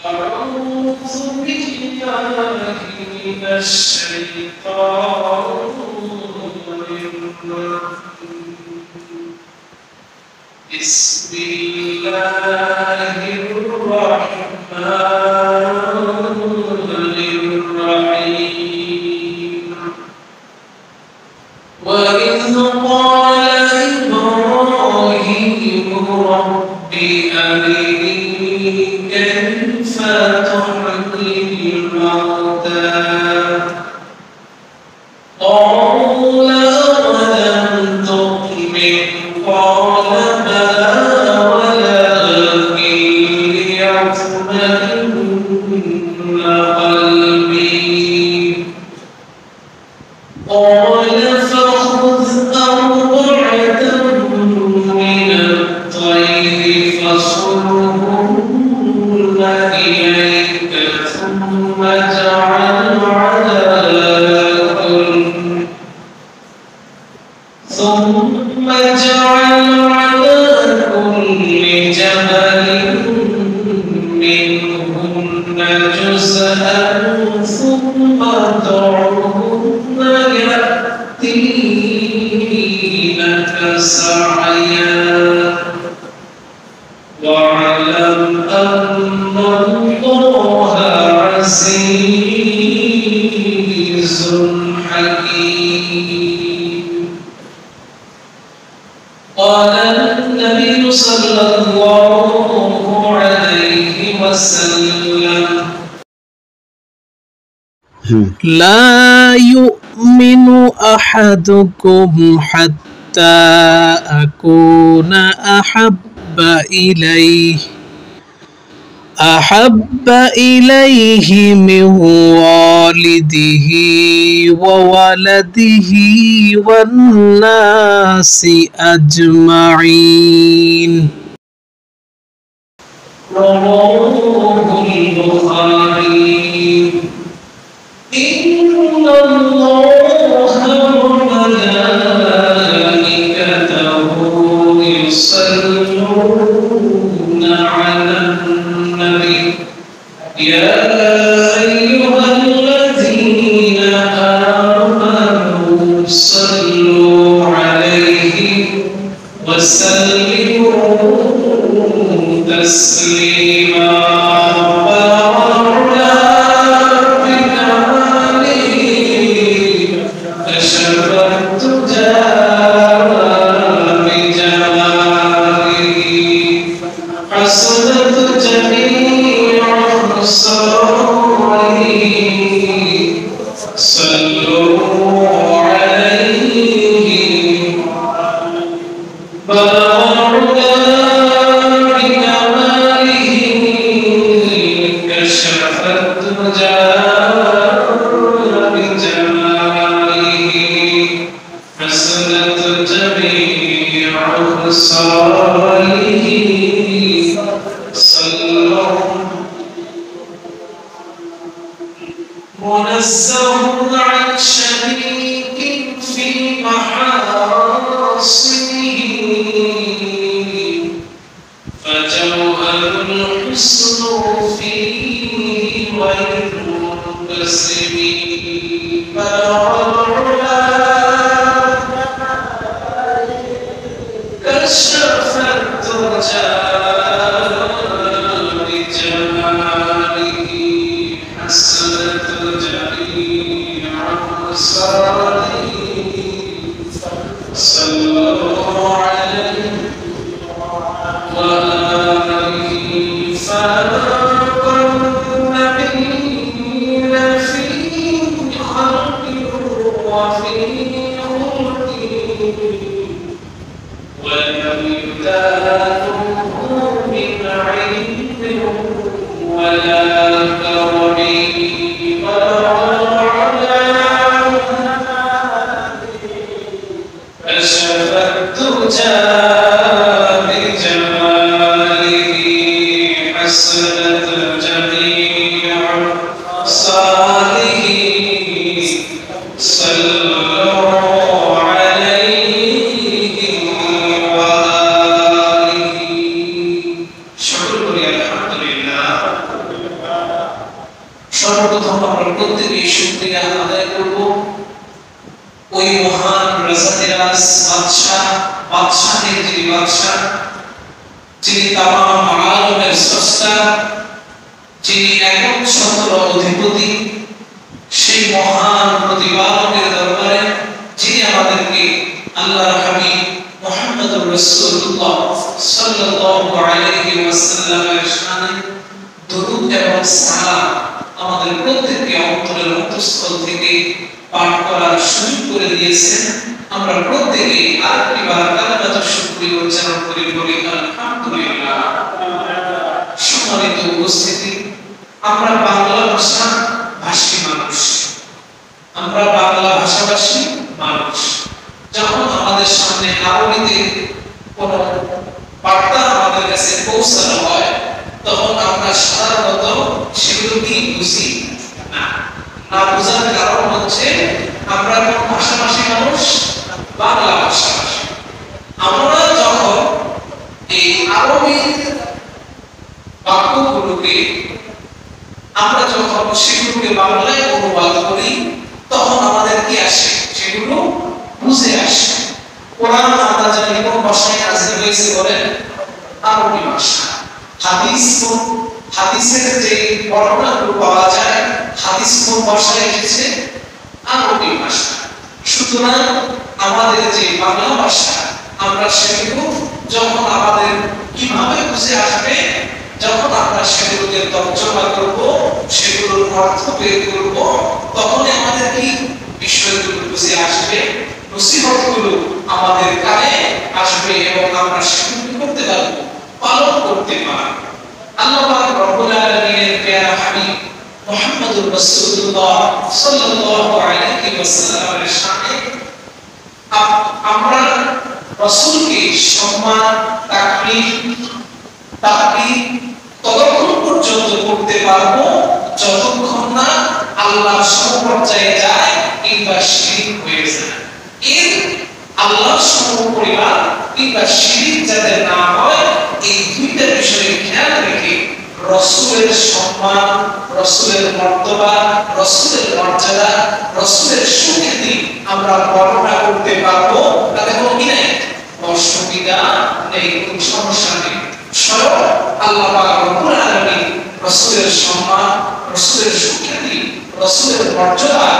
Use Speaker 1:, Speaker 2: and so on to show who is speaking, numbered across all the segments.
Speaker 1: أعوذ بالله من الشيطان الرجيم بسم الله الرحمن الرحيم وإذ قال إبراهيم رب أرني كيف تحيي الموتى قال أولم تؤمن قال بلى ولكن ليطمئن قلبي قال فخذ أربعة من الطير فصرهن إليك ثم اجعل على كل جبل منهن جزءا ثم ادعهن يأتينك سعيا واعلم أن الله عزيز حكيم. قال النبي صلى الله عليه وسلم لا يؤمن أحدكم حتى أكون أحب إليه من والده وولده والناس أجمعين. رواه البخاري. إن الله وملائكته يصلون على النبي يا أيها الذين آمنوا صلوا عليه وسلموا تسليما. حسنت جميع الصالحين صلوا عليه بلغنا بكماله كشف الدجى بجماله حسنت جميع الصالحين صلوا منزه عن شريك في محاسنه فجوهر الحسن فيه غير منقسم بلغ العلا كشف الدجى حسنت جميع الصالحين صلوا عليه وآله فاق النبيين في خلق وفي خلق ويمتاز من علم ولا كرم كشف الدجى بجماله حسنت جميع صالحين صلوا عليه وآله. شكر الحمد لله আমরা প্রত্যেকেই শুকরিয়া আদায় করব ওই মহান রাজাদিরাজ বাদশাহের যিনি বাদশা, যিনি তামাম আলমের স্রষ্টা, যিনি একক ছত্র অধিপতি, সেই মহান প্রতিপালকের দরবারে যিনি আমাদেরকে আল্লাহর হাবিব মুহাম্মদুর রাসূলুল্লাহ সাল্লাল্লাহু আলাইহি ওয়াসাল্লামের শানে দরুদ এবং সালাম আমাদের প্রত্যেককে অন্তরের অন্তঃস্থল থেকে পাঠ করার সুযোগ করে দিয়েছেন। আমরা প্রত্যেকেই আরেকটি বার কালিমাতুশ শুকরিয়া উচ্চারণ করি, বলি আলহামদুলিল্লাহ। সম্মানিত উপস্থিতি, আমরা বাংলা ভাষা ভাষী মানুষ, আমরা বাংলা ভাষাভাষী মানুষ। যখন আমাদের সামনে আরবিতে কোনো বার্তা আমাদের কাছে পৌঁছানো হয়, তখন আমরা সাধারণত সেগুলো কি বুঝি না। না বোঝার কারণ হচ্ছে আমরা কোন ভাষাভাষী মানুষ, বাংলা ভাষাভাষী। আমরা যখন এই আরবি বাক্যগুলোকে আমরা যখন সেগুলোকে বাংলায় অনুবাদ করি, তখন আমাদের কি আসে, সেগুলো বুঝে আসে। কোরআন আমরা জানি কোন ভাষায় নাযিল হয়েছে বলেন, আরবি ভাষা। হাদিসের যে বর্ণনাগুলো পাওয়া যায়, হাদিস কোন ভাষায় এসেছে, আরবি ভাষা। সুতরাং আমাদের যে বাংলা ভাষা, আমরা সেগুলো যখন আমাদের কিভাবে বুঝে আসবে, যখন আমরা সেগুলোকে তর্জমা করব, সেগুলোর অর্থ বের করব, তখন আমাদের কি বিষয়গুলো বুঝে আসবে, নসিহতগুলো আমাদের কানে আসবে এবং আমরা সেগুলো করতে পারব, পালন করতে পারব। আল্লাহ পাক রব্বুল আলামিনের প্যারা হাবিব মুহাম্মদুর রাসূলুল্লাহ সাল্লাল্লাহু আলাইহি ওয়াসাল্লামের শানে আমরা রাসূলকে সম্মান, তাকবীর ততক্ষণ পর্যন্ত করতে পারবো যতক্ষণ না আল্লাহর সমপর্যায়ে যায় কিংবা শিরক হয়ে যায়। এর আল্লাহর সমপরিমাণ কিংবা শিরক যাতে না হয়, এই দুইটা বিষয়ে খেয়াল রেখে রাসূলের সম্মান, রাসূলের মর্যাদা, রাসূলের মর্যাদা, রাসূলের সুখ্যাতি আমরা বর্ণনা করতে পারবো। তাতে কোনো কি নাই, অসুবিধা নেই, কোনো সমস্যা নেই। স্বয়ং আল্লাহ পাক রব্বুল আলামিন রাসূলের সম্মান, রাসূলের সুখ্যাতি, রাসূলের মর্যাদা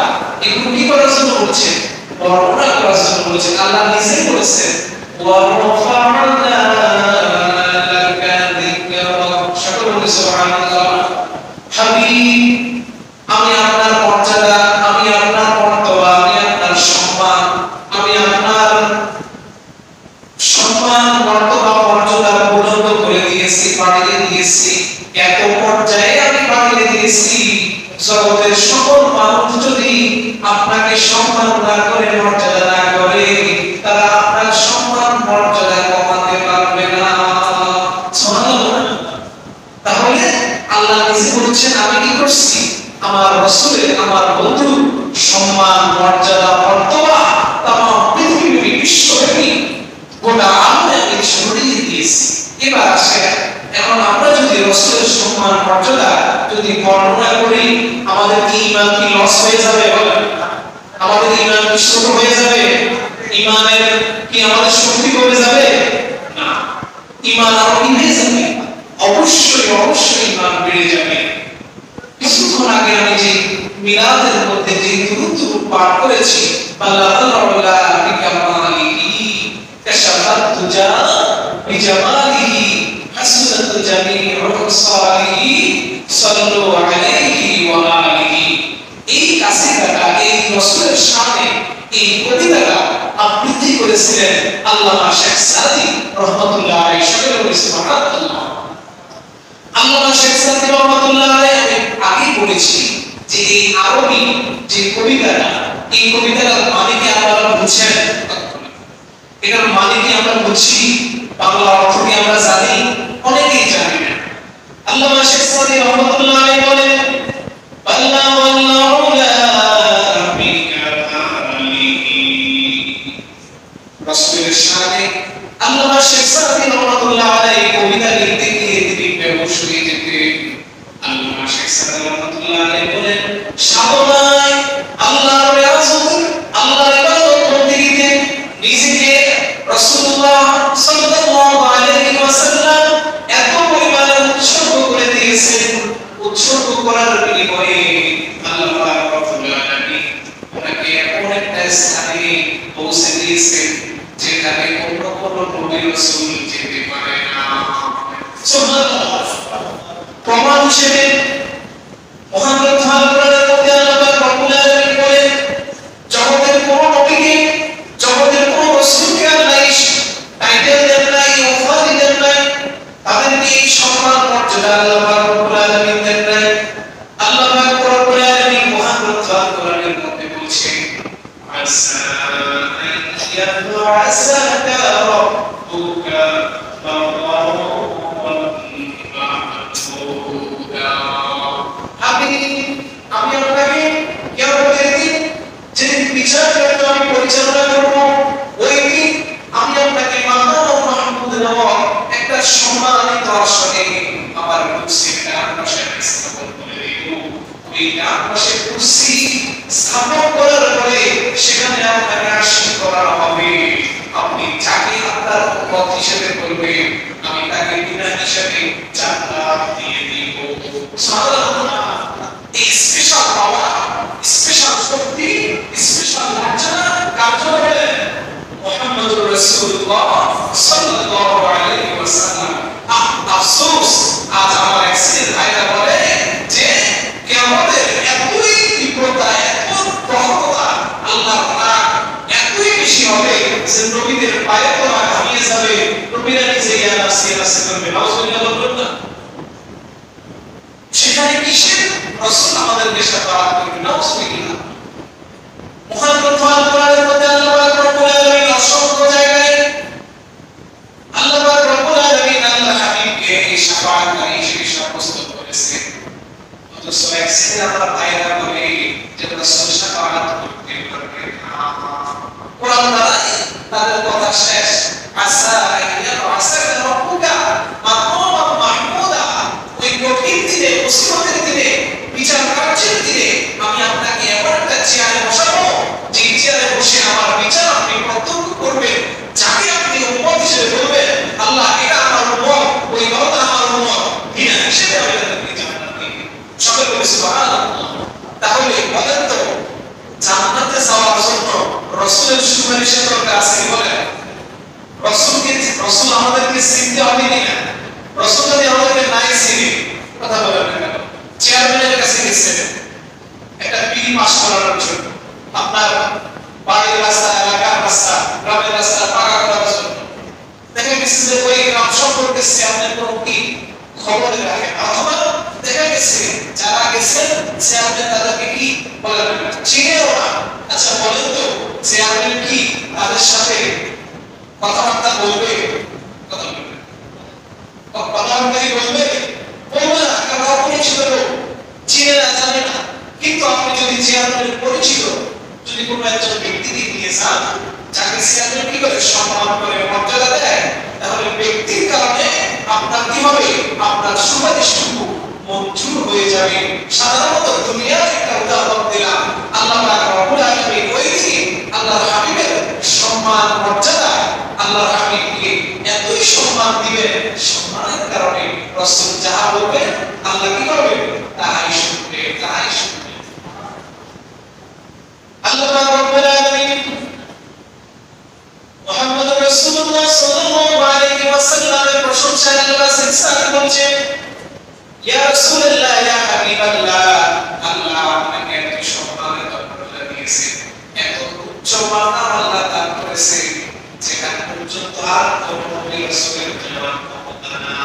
Speaker 1: এগুলো কি করার জন্য বলছেন, বর্ণনা করার জন্য বলছেন। আল্লাহ নিজে বলেছেন, ওয়া রাফা'না লাকা যিকরাক। সকলে বলি সুবহানাল্লাহ। হাবিব, আমি আপনার মর্যাদা, আমি আপনার মর্তবা, আমি আপনার সম্মান, আমি আপনার সম্মান, মর্তবা, মর্যাদা বুলন্দ করে দিয়েছি, বাড়িয়ে দিয়েছি। এত পর্যায়ে আমি বাড়িয়ে দিয়েছি, জগতের সকল মানুষ যদি আপনাকে সম্মান না করে, মর্যাদা না করে, তারা আপনার সম্মান মর্যাদা কমাতে পারবে না। সুবহানাল্লাহ। তাহলে আল্লাহ নিজে বলছেন, আমি কি করছি, আমার রাসূলের, আমার বন্ধু সম্মান, মর্যাদা, মর্তবা তামাম পৃথিবী বিশ্বব্যাপী গোটা আলমে আমি ছড়িয়ে দিয়েছি। এবার আসে, এখন আমরা যদি রাসূলের সম্মান, মর্যাদা যদি বর্ণনা করি, আমাদের কি ঈমান কি লস হয়ে যাবে বলেন? আমাদের ঈমান কি ছোট হয়ে যাবে? ঈমানের কি আমাদের শক্তি কমে যাবে? না, ঈমান আরো কি হয়ে যাবে? অবশ্যই অবশ্যই ঈমান বেড়ে যাবে। কিছুক্ষণ আগে আমি যে মিলাদের মধ্যে যে দুরূদ পাঠ করেছি, বাল্লাল্লাহুল্লাহ বিকামালিহি কাশাফাত তুজা বিজামালিহি হাসনাত জামিউ সালিহি সাল্লু আলাইহি ওয়া আলিহি। এই কাসিদাটা, এই রাসূলের শানে এই কবিতাটা আবৃত্তি করেছিলেন আল্লামা শেখ সাদী রাহমাতুল্লাহ আলাইহি। সকলে বলি সুবহানাল্লাহ। আল্লামা শেখ সাদী রাহমাতুল্লাহ আলাইহি আগে বলেছি যে এই আরবি যে কবিতাটা, এই কবিতাটার মানে কি আপনারা বুঝছেন? এটার মানে কি আমরা বুঝছি? বাংলা অর্থ কি আমরা জানি? অনেকেই জানি না। আল্লামা শেখ সাদী রাহমাতুল্লাহ আলাইহি বলেন, বাল্লা ওয়াল্লাউলা বিকামালিহি। রাসূলের শানে আল্লামা শেখ সাদী রাহমাতুল্লাহ আলাইহি কবিতা লিখতে গিয়ে তিনি বেহুশ হয়ে যেতেন। আল্লামা শেখ সাদী রাহমাতুল্লাহ আলাইহি বলেন, হিসেবে মহান গ্রন্থ আল কোরআনের মধ্যে আল্লাহ পাক রব্বুল আলামিন বলেন জগতের কোন নবীকে জগতের কোন রাসূলকে আল্লাহ টাইটেল দেন নাই, উপাধি দেন নাই, তাদেরকে এই সম্মান মর্যাদা আল্লাহ পাক রব্বুল আলামিন দেন নাই। আল্লাহ পাক রব্বুল আলামিন মহান গ্রন্থ আল কোরআনের মধ্যে বলছেন আসা আন ইয়াবআসাকা রাব্বুকা আমি আপনাকে কিয়ামতের দিন যেদিন বিচার কার্য আমি পরিচালনা করব, ওই দিন আমি আপনাকে মাকাম মাহমুদ নামক একটা সম্মানিত আসনে আমার কুরসির ডান পাশে স্থাপন করে দেব। ওই ডান পাশে কুরসি স্থাপন করার পরে সেখানে আপনাকে আসীন করা হবে। আপনি যাকে আপনার পথ হিসেবে করবেন আমি তাকে বিনা হিসেবে জান্নাত দিয়ে দিব। সুবহানাল্লাহ। এই স্পেশাল পাওয়ার, স্পেশাল শক্তি, স্পেশাল লাঞ্ছনা কার জন্য বলেন? মুহাম্মদুর রাসূলুল্লাহ সাল্লাল্লাহু আলাইহি ওয়াসাল্লাম। আফসোস আজ আমার অ্যাক্সিডেন্ট ভাইরা বলে যে কিয়ামতের এতই তীব্রতা, এত প্রখরতা আল্লাহর রাগ এতই বেশি হবে যে নবীদের পায়ের তলা ঘামিয়ে যাবে, নবীরা নিজে ইয়া নাফসি নাফসি করবে। নাউজুবিল্লাহ বলবেন না? সেখানে কিসের রাসূল আমাদেরকে শাফাআত করবে? নাউজুবিল্লাহ। মহান গ্রন্থ আল কোরআনের মধ্যে আল্লাহ পাক রব্বুল আলামিন অসংখ্য জায়গায় আল্লাহ পাক রব্বুল আলামিন আল্লাহ হাবিবকে এই শাফাআতকারী হিসেবে সাব্যস্ত করেছেন। অথচ একদিন আমরা ভাইরা বলি যে রাসূল শাফাআত করতে পারবে না। কোরআন দ্বারা তাদের কথা শেষ। আসা ইয়াবআসাকা রাব্বুকা মাকামান মাহমুদা। ওই কঠিন দিনে, মুসিবতের দিনে, বিচার কার্যের দিনে আমি আপনাকে এমন একটা চেয়ারে বসাবো যে চেয়ারে বসে আমার বিচার আপনি প্রত্যক্ষ করবেন। যাকে আপনি উম্মত হিসেবে বলবেন আল্লাহ এটা আমার উম্মত, ওই বান্দা আমার উম্মত, বিনা হিসেবে আমি তাদেরকে জান্নাত দিব। সকলে বলি সুবহানাল্লাহ। তাহলে বলেন তো জান্নাতে যাওয়ার জন্য রাসূলের সুপারিশের দরকার আছে কি বলেন? রাসূল আমাদেরকে চিনতে হবে কিনা? রাসূল যদি আমাদেরকে নাই চিনি, কথা বলেন না কেন? চেয়ারম্যানের কাছে গেছেন একটা বিল পাস করানোর জন্য, আপনার বাড়ির রাস্তা, এলাকার রাস্তা, গ্রামের রাস্তা পাকা করার জন্য। দেখা গেছে যে ওই গ্রাম সম্পর্কে চেয়ারম্যান কোনো কি খবর রাখে না, অথবা দেখা গেছে যারা গেছেন চেয়ারম্যান তাদেরকে কি বলেন চিনেও না। আচ্ছা বলেন তো চেয়ারম্যান কি তাদের সাথে কথাবার্তা বলবে? কথা বলবে? কথাবার্তা কি বলবে? বলবে না, কারণ অপরিচিত লোক, চিনে না, জানে না। কিন্তু আপনি যদি চেয়ারম্যানের পরিচিত যদি কোনো একজন ব্যক্তিকে নিয়ে যান, যাকে চেয়ারম্যান কি করে সম্মান করে মর্যাদা দেয়, তাহলে ব্যক্তির কারণে আপনার কি হবে? আপনার সুপারিশটুকু মঞ্জুর হয়ে যাবে। সাধারণত দুনিয়ার একটা উদাহরণ দিলাম। আল্লাহ পাক রব্বুল আলামিন ওই দিন আল্লাহর হাবিবের সম্মান মর্যাদা, আল্লাহর হাবিবকে এতই সম্মান দিবেন, সম্মানের কারণে রাসূল যাহা বলবেন আল্লাহ কি করবে? তাই শুনবে, তাই শুনবে। আল্লাহ পাক রব্বুল আলামিন মুহাম্মদুর রাসূলুল্লাহ সাল্লাল্লাহু আলাইহি ওয়াসাল্লামের প্রশংসা আল্লাহ সিলসিলা বলছেন, ইয়া রাসূলুল্লাহ, ইয়া হাবিবাল্লাহ, আল্লাহ আপনাকে এত সম্মানের দরজা দিয়েছেন, এত উচ্চ মানা আল্লাহ দান করেছেন, যেখানে পর্যন্ত আর কোন নবী রাসূলের তুলনা হবে না।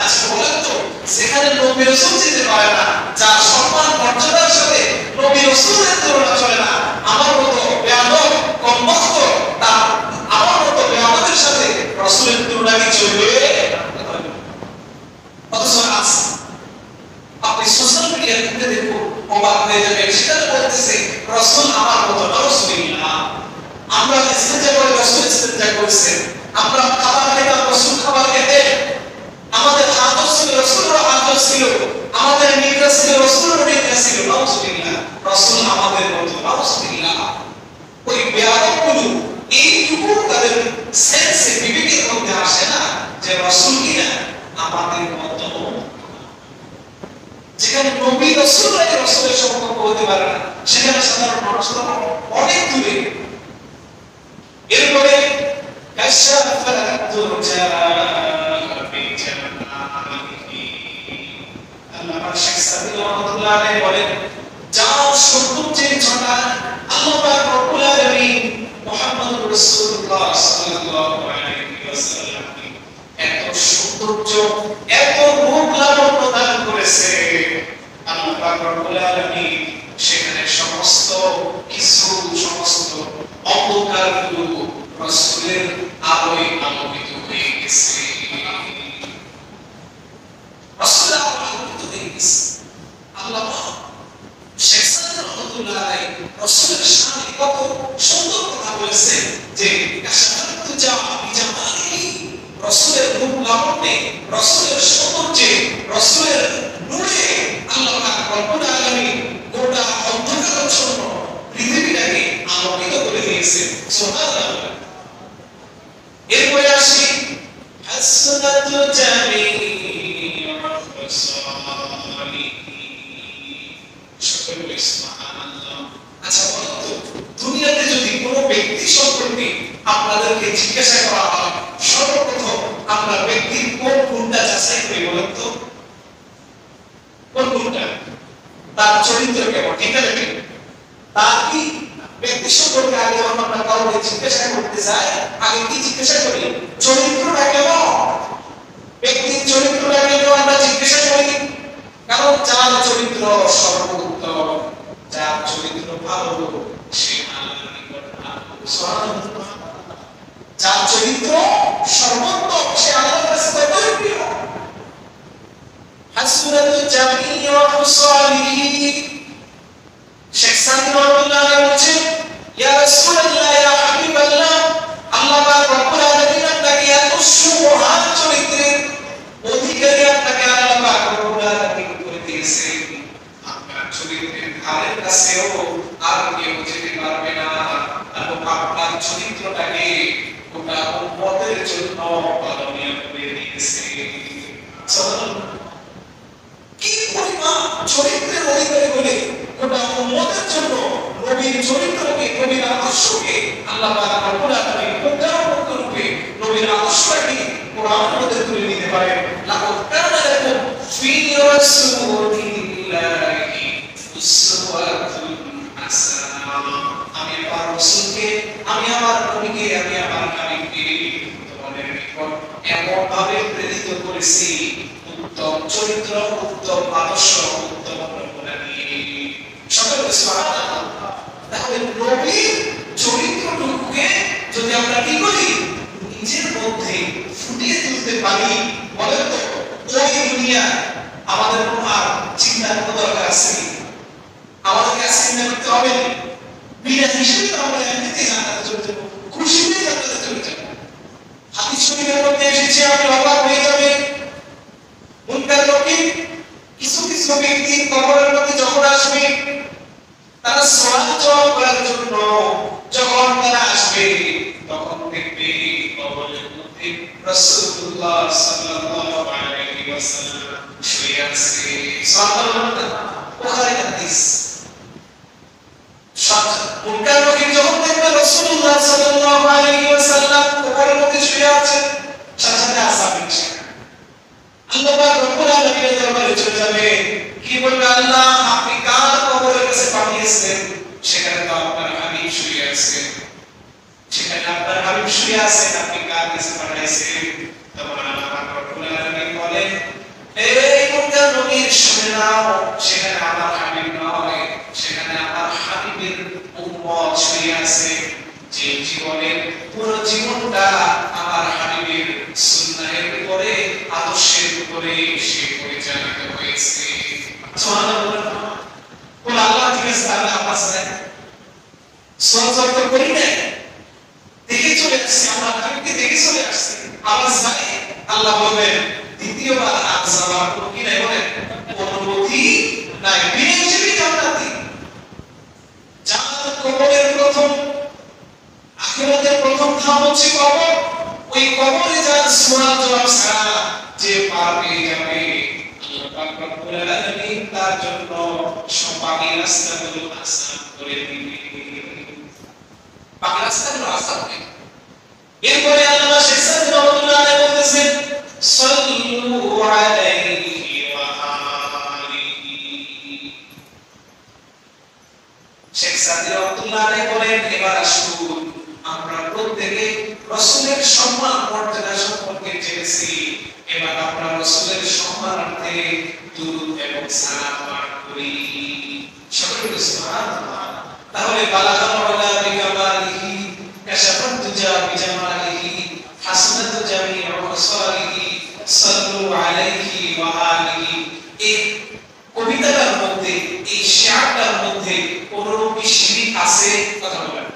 Speaker 1: আচ্ছা বলেন তো যেখানে নবী রাসূল যেতে পারে না, যার সম্মান মর্যাদার সাথে নবী রাসূলের তুলনা চলে না, আমার মতো বেয়াদব কমবক্ত তার আমার মতো বেয়াদবের সাথে রাসূলের তুলনা কি চলবে? অথচ আজ আপনি সোশ্যাল মিডিয়ার মধ্যে দেখুন, অবাক হয়ে যাবেন, সেখানে বলতেছে রাসূল আমার মতো না। রাসূলুল্লাহ আমরা ইস্তেঞ্জা করে রাসূল ইস্তেঞ্জা করেছেন, আমরা খাবার খেতাম রাসূল খাবার খেতেন, আমাদের হাত ছিল রাসূলের হাত ছিল, আমাদের নিদ্রা ছিল রাসূলের নিদ্রা ছিল। নাউজুবিল্লাহ, রাসূল আমাদের মতো। নাউজুবিল্লাহ। ওই বেয়াদবগুলো এইটুকু তাদের সেন্সে বিবেকের মধ্যে আসে না যে রাসূল কিনা আমাদের মতো। যেখানে নবী রাসূলরাই রাসূলের সম্পর্ক হতে পারে না, সেখানে সাধারণ মানুষরা অনেক দূরে। এরপরে কাশাফাতুল জালাল আল্লামা শেখ সাদি রহমাতুল্লাহ আলাইহি বলেন, যাও সৌন্দর্যের ছটা আল্লাহ পাক রব্বুল আলামিন মুহাম্মদুর রাসূলুল্লাহ সাল্লাল্লাহু আলাইহি ওয়াসাল্লাম এত সৌন্দর্য, এত রূপ লাবণ্য দান করেছে, আল্লাহ পাক রব্বুল আলামিন সেখানে সমস্ত কিছু, সমস্ত অন্ধকারগুলো রাসূলের আলোয় আলোকিত হয়ে গেছে। রাসূলের আলোয় আলোকিত হয়ে গেছে। আল্লামা শেখ সাদি রহমাতুল্লাহ আলাইহি রাসূলের শানে কত সুন্দর কথা বলেছেন যে কাশাফাতু জামালি, রাসূলের রূপ লাবণ্যে, রাসূলের সৌন্দর্যে, রাসূলের নূরে আল্লাহ পাক রব্বুল আলামিন গোটা অন্ধকারাচ্ছন্ন পৃথিবীটাকে আলোকিত করে দিয়েছেন। সুবহানাল্লাহ। এরপরে আসি হাসনাতু জামিউর সালিহিন, সকলে বলি সুবহানাল্লাহ। আচ্ছা বলুন তো, দুনিয়াতে যদি কোনো ব্যক্তি সম্পর্কে আপনাদেরকে জিজ্ঞাসা করা হয়, সর্বপ্রথম আপনার ব্যক্তির কোন গুণটা যাচাই করে বলুন তো? কোন গুণটা? তার চরিত্র কেমন, ঠিক আছে? তার কি ব্যক্তি সম্পর্কে আগে যখন আমরা কাউকে জিজ্ঞাসা করতে যাই, আগে কি জিজ্ঞাসা করি? চরিত্রটা কেমন, ব্যক্তির চরিত্রটা কেমন আমরা জিজ্ঞাসা করি। কারণ যার চরিত্র সর্বোত্তম, যার চরিত্র ভালো, সে আল্লাহর নিকট ভালো। সুবহানাল্লাহ। যার চরিত্র সর্বোত্তম, সে আল্লাহর কাছে কতই প্রিয়। হাসনাতু জামিউর সালিহিন, শেখ সাদি রহমাতুল্লাহ আলাইহি বলেন, ইয়া রাসূলুল্লাহ, ইয়া হাবিবাল্লাহ, আল্লাহ পাক রব্বুল আলামিন আপনাকে এত সুমহান চরিত্রের অধিকারী, আপনাকে আল্লাহ পাক রব্বুল আলামিন করে দিয়েছেন, আপনার চরিত্রের ধারের কাছেও আর কেউ যেতে পারবে না, এবং আপনার চরিত্রটাকে গোটা উম্মতের জন্য পালনীয় করে দিয়েছে। সুবহানাল্লাহ। কি পরিমাণ চরিত্রের অধিকারী বলে গোটা উম্মতের জন্য নবীর চরিত্রকে, নবীর আদর্শকে আল্লাহ পাক রব্বুল আলামিন উদাহরণ রূপে নবীর আদর্শকে কোরআনের মধ্যে তুলে নিতে পারেন। লাকাদ কানা লাকুম ফি রাসূলিল্লাহি উসওয়াতুন হাসানাহ, আমি আমার রাসূলকে, আমি আমার নবীকে, আমি আমার হাবিবকে তোমাদের নিকট এমন ভাবে প্রেরিত করেছি, উত্তম চরিত্র, উত্তম আদর্শ, উত্তম নমুনানি। সকলে সুবহানাল্লাহ। তাহলে নবীর চরিত্রটুকুকে যদি আমরা কি করি, নিজের মধ্যে ফুটিয়ে তুলতে পারি, বলেন তো ওই দুনিয়া আমাদের আর চিন্তার কোনো দরকার আছে? আমাদেরকে আর চিন্তা করতে হবে না। বিনা হিসেবে তো আমরা এমনিতে জান্নাতে চলে যাবো, খুশিতে জান্নাতে চলে যাবো। হাদিস শরীফের মধ্যে এসেছে, আমি অবাক হয়ে যাবে মুনকার নকির কিছু কিছু ব্যক্তি কবরের মধ্যে যখন আসবে, তারা সওয়াল জবাব করার জন্য যখন তারা আসবে, তখন দেখবে কবরের মধ্যে রাসূলুল্লাহ সাল্লাল্লাহু আলাইহি ওয়াসাল্লাম শুয়ে আছে। সুবহানাল্লাহ। বুখারীর হাদিস। মুনকার নকির যখন দেখবে রাসূলুল্লাহ সাল্লাল্লাহু আলাইহি ওয়াসাল্লাম কবরের মধ্যে শুয়ে আছেন, সাথে সাথে আসামিন আল্লাহ পাক রব্বুল আলামিনের দরবারে চলে যাবে, কি বলবে, আল্লাহ আপনি কার কবরের কাছে পাঠিয়েছেন? সেখানে তো আপনার হাবিব শুয়ে আছেন, সেখানে আপনার হাবিব শুয়ে আছেন, আপনি কার কাছে পাঠাইছেন? তখন আল্লাহ পাক রব্বুল আলামিন বলেন, এই মুনকার নকির শুনে নাও, সেখানে আমার হাবিব নয়, সেখানে আমার হাবিবের উম্মত শুয়ে আছে, যে জীবনের পুরো জীবনটা আমার হাবিবের সুন্নাহের উপরে, আদর্শের উপরে সে পরিচালিত হয়েছে। সুবহানাল্লাহ। বলে আল্লাহ ঠিক আছে, তাহলে আমার সাথে সহযোগ তো করি না, দেখে চলে আসছি, আমার হাবিবকে দেখে চলে আসছি, আবার যাই, আল্লাহ বলবেন দ্বিতীয়বার আর যাওয়ার কোনো কি নাই, বলেন অনুমতি নাই, বিনা হিসেবে জান্নাতি। যার কবরের প্রথম, আখিরাতের প্রথম ধাপ হচ্ছে কবর, ওই কবরে যার সওয়াল জবাব ছাড়া যে পার পেয়ে যাবে, আল্লাহ পাক রব্বুল আলামিন তার জন্য সবাকি রাস্তাগুলো আসান করে দিবে। বাকি রাস্তাগুলো আসান হবে। এরপরে আল্লামা শেখ সাদি রহমাতুল্লাহ আলাইহি বলতেছেন, সাল্লু আলাইহি ওয়া আদায় করেন। এবার আসুন আমরা প্রত্যেকে রাসূলের সম্মান মর্যাদা সম্পর্কে জেনেছি, এবার আমরা রাসূলের সম্মানার্থে দুরূদ এবং সালাম পাঠ করি। সকলে সুবহানাল্লাহ। তাহলে বালাগাল ওয়ালা বিকামালিহি কাশাফাত তুজা বিজামালিহি হাসনাতু জামিউ খাসালিহি সাল্লু আলাইহি ওয়া আলিহি। এই কবিতাটার মধ্যে, এই শেয়ারটার মধ্যে কোন কি শিরিক আছে? কথা বলেন।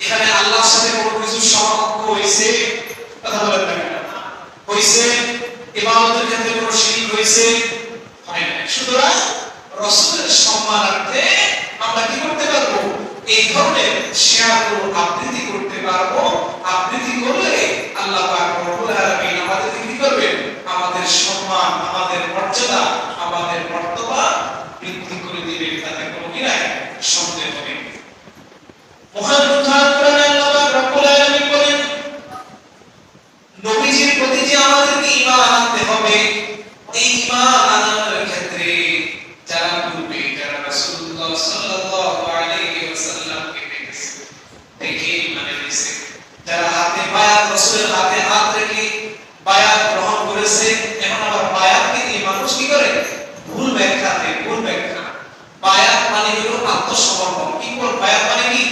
Speaker 1: এখানে আল্লাহর সাথে কোন কিছু সমকক্ষ হইছে? কথা বলেন না কেন? হইছে? ইবাদতের ক্ষেত্রে কোন শিরিক হইছে? হয় না। সুতরাং রাসূলের সম্মানার্থে আমরা কি করতে পারবো? এই ধরনের শেয়ারগুলো আবৃত্তি করতে পারবো। আবৃত্তি করলে আল্লাহ পাক রব্বুল আলামিন আমাদের কি করবেন? আমাদের সম্মান, আমাদের মর্যাদা, আমাদের মর্তবা বৃদ্ধি করে দিবেন। তাতে কোনো কি নাই, সন্দেহ নেই। মহান কোরআনে আল্লাহ পাক রব্বুল আলামিন বলেন, নবীজির প্রতি যে আমাদেরকে ঈমান আনতে হবে, এই ঈমান আনার ক্ষেত্রে যারা পূর্বে যারা রাসূলুল্লাহ সাল্লাল্লাহু আলাইহি ওয়াসাল্লামকে দেখেছে, দেখে ঈমান এনেছে, যারা হাতে বায়াত, রাসূলের হাতে হাত রেখে বায়াত গ্রহণ করেছে, এখন আবার বায়াতকে নিয়ে মানুষ কি করে? ভুল ব্যাখ্যা দেয়, ভুল ব্যাখ্যা। বায়াত মানে হলো আত্মসমর্পণ। কি বল? বায়াত মানে কি?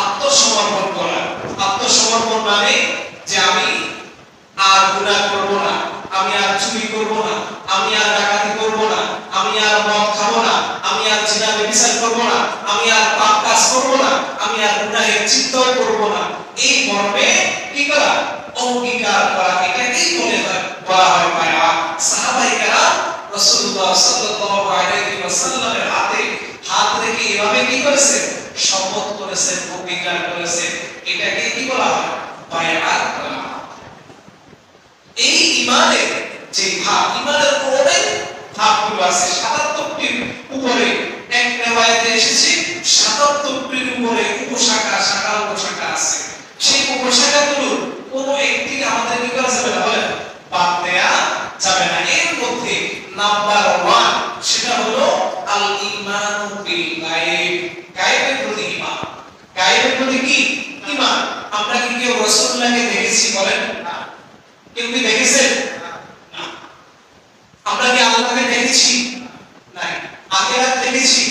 Speaker 1: আত্মসমর্পণ করা। আত্মসমর্পণ মানে যে আমি আর গুনাহ করব না, আমি আর চুরি করব না, আমি আর ডাকাতি করব না, আমি আর মদ খাবো না, আমি আর জিনা ব্যভিচার করব না, আমি আর পাপ কাজ করব না, আমি আর গুনাহের চিন্তাও করব না। এই মর্মে কি করা? অঙ্গীকার করা। এটাকেই বলা হয় বায়াত। সাহাবায়ে কেরাম রাসূলুল্লাহ সাল্লাল্লাহু আলাইহি ওয়াসাল্লামের হাতে হাত রেখে এভাবে কি করেছে? শপথ করেছেন, অঙ্গীকার করেছেন। এটাকে কি বলা হয়? বায়াত বলা হয়। এই ঈমানের যে ভাব, ঈমানের অনেক ভাবগুলো আছে, ৭৭টির উপরে এক রিওয়ায়াতে এসেছে ৭৭টির উপরে উপশাখা, শাখা উপশাখা আছে। সেই উপশাখাগুলোর কোনো একটি আমাদের কি করা যাবে না, বলেন? বাদ দেয়া যাবে না। এর মধ্যে নাম্বার 1 সেটা হলো আল ঈমানু বিল গায়ব। গায়বের প্রতি ঈমান। গায়বের প্রতি কি ঈমান? আমরা কি কেউ রাসূলুল্লাহকে দেখেছি? বলেন। কেউ কি দেখেছেন? না। আমরা কি আল্লাহকে দেখেছি? নাই। আখিরাত দেখেছি?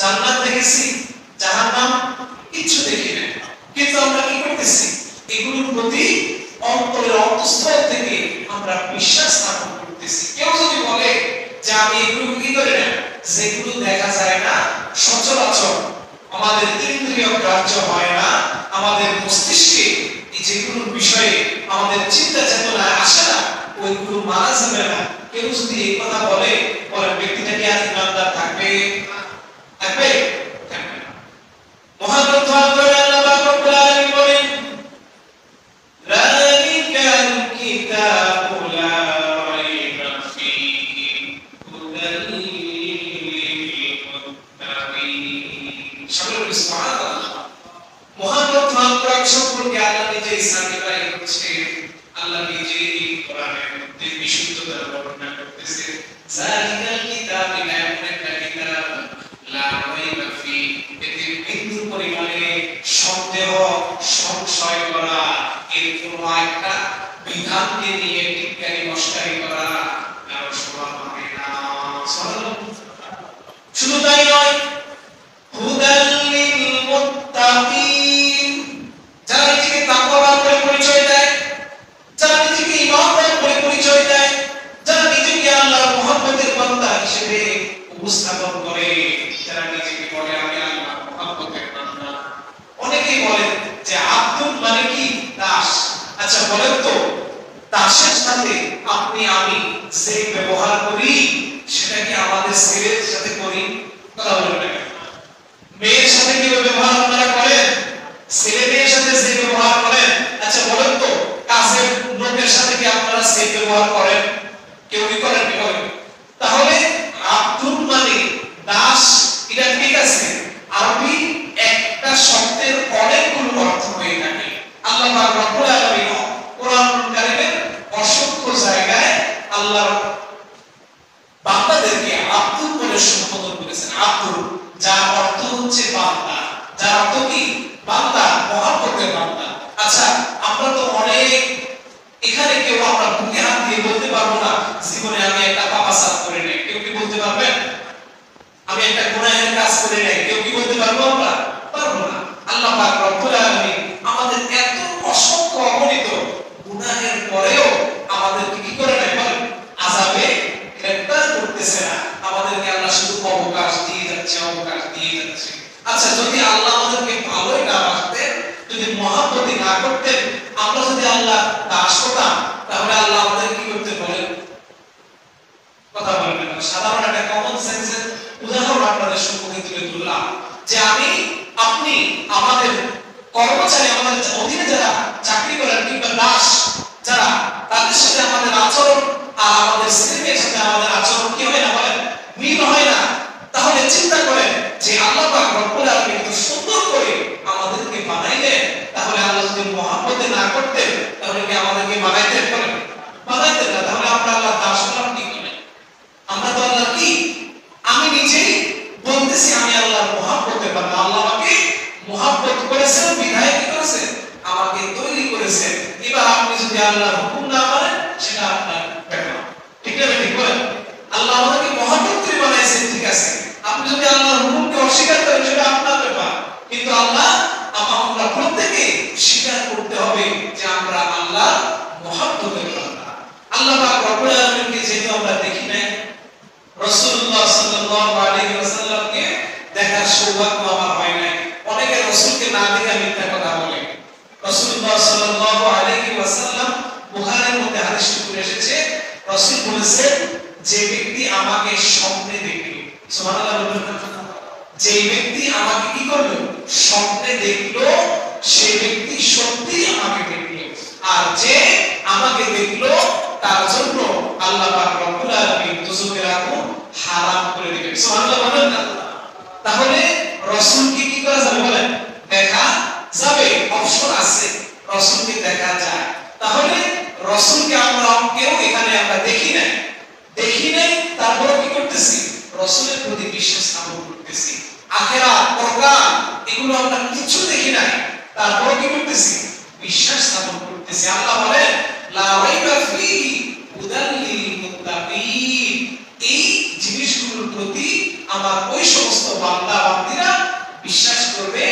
Speaker 1: জান্নাত দেখেছি? জাহান্নাম? কিছু দেখি না। কিন্তু আমরা কি করতেছি? এগুলোর প্রতি অন্তরের অন্তঃস্থল থেকে আমরা বিশ্বাস স্থাপন করতেছি। কেউ যদি বলে যে আমি এগুলো কি করে না, যেগুলো দেখা যায় না, সচরাচর আমাদের ইন্দ্রিয় গ্রাহ্য হয় না, আমাদের মস্তিষ্কে এই যেগুলোর বিষয়ে আমাদের চিন্তা চেতনা আসে না, ওইগুলো মানা যাবে না। কেউ যদি এই কথা বলে, পরে ব্যক্তিটা কি আর ইমানদার থাকবে? থাকবে? থাকবে না। মহান গ্রন্থ আল্লাহ পাক রব্বুল আলামিন বলেন, যালিকাল কিতাবু লা রাইবা ফীহি হুদাল লিল মুত্তাকিন। সকলে সুবহানাল্লাহ। মহান গ্রন্থ কোরআন সম্পর্কে আল্লাহ নিজে সার্টিফাই করছে। আল্লাহ নিজে এই কোরআনের মধ্যে বিশুদ্ধতার বর্ণনা করতেছে। যালিকাল কিতাবু লা রাইবা লা রাইবা ফীহি, এতে বিন্দু পরিমাণে সন্দেহ, সংশয় করা, এর কোনো একটা বিধানকে নিয়ে টিটকারি মশকারি করা কারো স্বভাব হবে না। শুধু তাই নয়, হুদাল লিল মুত্তাকিন, যারা নিজেকে তাকওয়াবান বলে পরিচয় দেয়, যারা নিজেকে ঈমানদার বলে পরিচয় দেয়, যারা নিজেকে আল্লাহর মুহাব্বতের বান্দা হিসেবে উপস্থাপন করে, যারা নিজেকে বলে আমি আল্লাহর মুহাব্বতের বান্দা। অনেকেই বলেন যে আব্দুল মানে কি? দাস। আচ্ছা বলেন তো, দাসের সাথে আপনি আমি যে ব্যবহার করি সেটা কি আমাদের ছেলের সাথে করি? কথা বলবেন না। মেয়ের সাথে কি ব্যবহার আপনারা করেন? ছেলে মেয়ের সাথে যে ব্যবহার করেন, আচ্ছা বলেন তো কাজের লোকের সাথে কি আপনারা সেই ব্যবহার করেন? কেউ কি করেন? কি করেন? তাহলে আব্দুল মানে দাস, এটা ঠিক আছে। আরবি একটা শব্দের অনেকগুলো অর্থ হয়ে থাকে। আল্লাহ পাক রব্বুল আলামিন কোরআন কারীমের অসংখ্য জায়গায় আল্লাহর বান্দাদেরকে আব্দুল বলে সম্বোধন করেছেন। আব্দুল, যার অর্থ হচ্ছে বান্দা, যার অর্থ কি বান্দা, মহব্বতের বান্দা। আচ্ছা, আমরা তো অনেক এখানে কেউ আমরা বুকে হাত দিয়ে বলতে পারবো না জীবনে আমি একটা পাপাসাত করে নাই। কেউ কি বলতে পারবেন? আমি একটা গুনাহের কাজ করে নাই। কেউ কি বলতে পারবো? আমরা পারবো না। আল্লাহ পাক রব্বুল আলামিন আমাদের এত অসংখ্য অগণিত গুনাহের পরেও আমাদেরকে কি করে নাই বলেন? আযাবে গ্রেফতার করতেছে না। আমাদেরকে আল্লাহ শুধু অবকাশ দিয়ে যাচ্ছে, অবকাশ দিয়ে যাচ্ছে। আচ্ছা, যদি আল্লাহ আমাদেরকে ভালোই না বাসতেন, যদি মহব্বতই না করতেন, আমরা যদি আল্লাহ দাস হতাম, তাহলে আল্লাহ আমাদের কি করতে বলেন? কথা বলবেন না। সাধারণ একটা কমন সেন্সের উদাহরণ আপনাদের সম্মুখে তুলে ধরলাম যে আমি, আপনি, আমাদের কর্মচারী, আমাদের অধীনে যারা চাকরি করেন কিংবা দাস যারা, তাদের সাথে আমাদের আচরণ আর আমাদের ছেলেমেয়ের সাথে আমাদের আচরণ কি হয় না বলেন? মিল হয় না। তাহলে চিন্তা করেন যে আল্লাহ পাক রব্বুল আলামিন এত সুন্দর করে আমাদেরকে বানাইলেন, তাহলে আল্লাহ যদি মহব্বতে না করতেন তাহলে কি আমাদেরকে বানাইতেন? বলেন, বানাইতেন না। তাহলে আমরা আল্লাহ দাস হলাম কি করে? আমরা তো আল্লাহ কি, আমি নিজেই বলতেছি আমি আল্লাহর মহব্বতের বান্দা। আল্লাহ আমাকে মহব্বত করেছেন, বিধায় কি করেছেন? আমাকে তৈরি করেছেন। এবার আপনি যদি আল্লাহর হুকুম না মানেন, সেটা আপনার ব্যাপার। ঠিক না? ঠিক বলেন? আল্লাহ আমাদেরকে মহব্বত করে বানাইছেন, ঠিক আছে। আপনি যদি আল্লাহর হুকুমকে অস্বীকার করেন, সেটা আপনার ব্যাপার। কিন্তু আল্লাহ, আমরা প্রত্যেকে স্বীকার করতে হবে যে আমরা আল্লাহর মহব্বতের বান্দা। আল্লাহ পাক রব্বুল আলামিনকে যেহেতু আমরা দেখি নাই, রাসূলুল্লাহ সাল্লাল্লাহু আলাইহি ওয়াসাল্লামকে দেখার সৌভাগ্য আমার হয় নাই। অনেকে রাসূলকে না দেখে মিথ্যা কথা বলে। রাসূলুল্লাহ সাল্লাল্লাহু আলাইহি ওয়াসাল্লাম, বুখারীর মধ্যে হাদিস শুনে এসেছে, রাসূল বলেছেন যে ব্যক্তি আমাকে স্বপ্নে দেখল, সুবহানাল্লাহ বলবেন, যে ব্যক্তি আমাকে কি করলো? স্বপ্নে দেখলো, সেই ব্যক্তি সত্যি আমাকে দেখলো। আর যে আমাকে দেখলো তার জন্য আল্লাহ পাক রব্বুল আলামিন দুজকের আগুন হারাম করে দিবেন। সুবহানাল্লাহ বলেন না? তাহলে রাসূলকে কি করা যাবে বলেন? দেখা যাবে, অপশন আছে, রাসূলকে দেখা যায়। তাহলে রাসূলকে আমরা কেউ এখানে আমরা দেখি নাই, তারপরে কি করতেছি? রাসূলের প্রতি বিশ্বাস স্থাপন করতেছি। আখিরাত, পরকাল এগুলো আমরা কিছু দেখি নাই, তারপরে কি করতেছি? বিশ্বাস স্থাপন করতেছি। আল্লাহ বলেন লা রাইবা ফীহি হুদাল লিল মুত্তাকিন। এই জিনিসগুলোর প্রতি আমার ওই সমস্ত বান্দা বান্দীরা বিশ্বাস করবে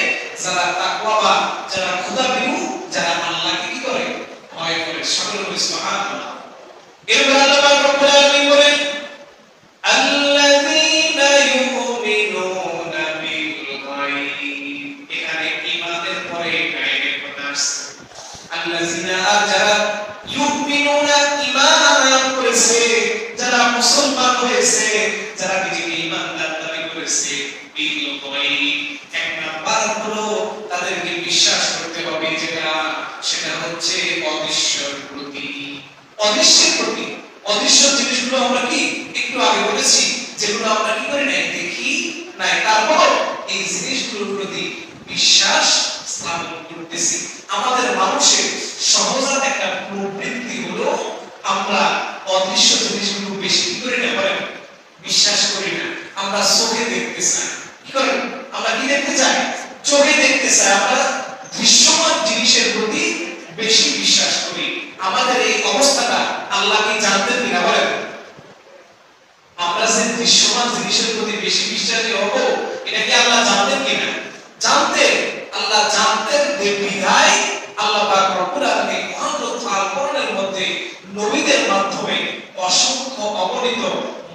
Speaker 1: যারা তাকওয়াবান, যারা খোদাভীরু, যারা আল্লাহকে কি করে? ভয় করে। সকলে বলি সুবহানাল্লাহ। এরপর আল্লাহ পাক রব্বুল আলামিন বলেন আল্লাযীনা ইউমিনুনা বিল গায়ব। এখানে ঈমানের পরে গায়বের কথা আসছে। আল্লাযীনা, যারা ইউমিনুনা, ঈমান আনয়ন করেছে, যারা মুসলমান হয়েছে, যারা নিজেকে ঈমানদার দাবি করেছে, বিল গায়ব। এক নাম্বার হলো তাদেরকে বিশ্বাস করতে হবে যেটা, সেটা হচ্ছে অদৃশ্যের প্রতি। অদৃশ্যের প্রতি, অদৃশ্য জিনিসগুলো আমরা কি একটু আগে বলেছি, যেগুলো আমরা কি করি নাই, দেখি নাই, তারপর এই জিনিসগুলোর প্রতি বিশ্বাস স্থাপন করতেছি। আমাদের মানুষের সহজাত একটা প্রবৃত্তি হলো আমরা অদৃশ্য জিনিসগুলো বেশি কি করি না বলেন? বিশ্বাস করি না। আমরা চোখে দেখতে চাই। কি করেন? আমরা কি দেখতে চাই? চোখে দেখতে চাই। আমরা দৃশ্যমান জিনিসের প্রতি বেশি বিশ্বাস করি। আমাদের এই অবস্থাটা আল্লাহ কি জানতেন কিনা বলেন? আমরা যে দৃশ্যমান জিনিসের প্রতি বেশি বিশ্বাসী হব, এটা কি আল্লাহ জানতেন কিনা? জানতেন। আল্লাহ জানতেন, বিধায় আল্লাহ পাক রব্বুল আলামিন মহাগ্রন্থ আল কোরআনের মধ্যে নবীদের মাধ্যমে অসংখ্য অগণিত